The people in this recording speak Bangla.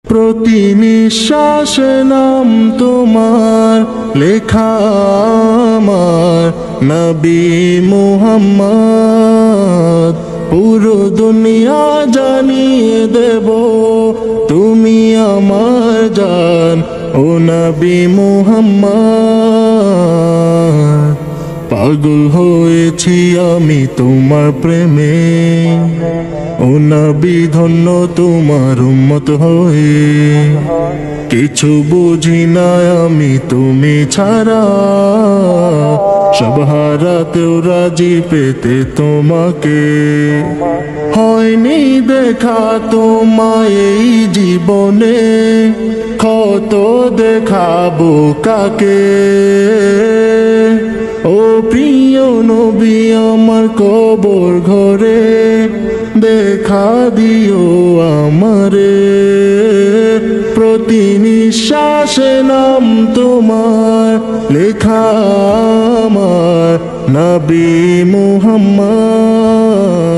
প্রতি নিঃশ্বাসে নাম তোমার লেখা আমার নবী মুহাম্মদ। পুরো দুনিয়া জানিয়ে দেব তুমি আমার জান ও নবী মুহাম্মদ। পাগল হয়েছি আমি তোমার প্রেমে ও নবী ধন্য তোমার উম্মত হয়ে। কিছু বুঝি না আমি তুমি ছাড়া, সব হারাতেও রাজি পেতে তোমাকে। হয়নি দেখা তোমায় এই জীবনে, কত দেখাবো কাকে। ও প্রিয় নবী আমার কবর ঘরে দেখা দিও আমারে। প্রতি নিঃশ্বাসে নাম তোমার লেখা আমার নবী মুহাম্মদ।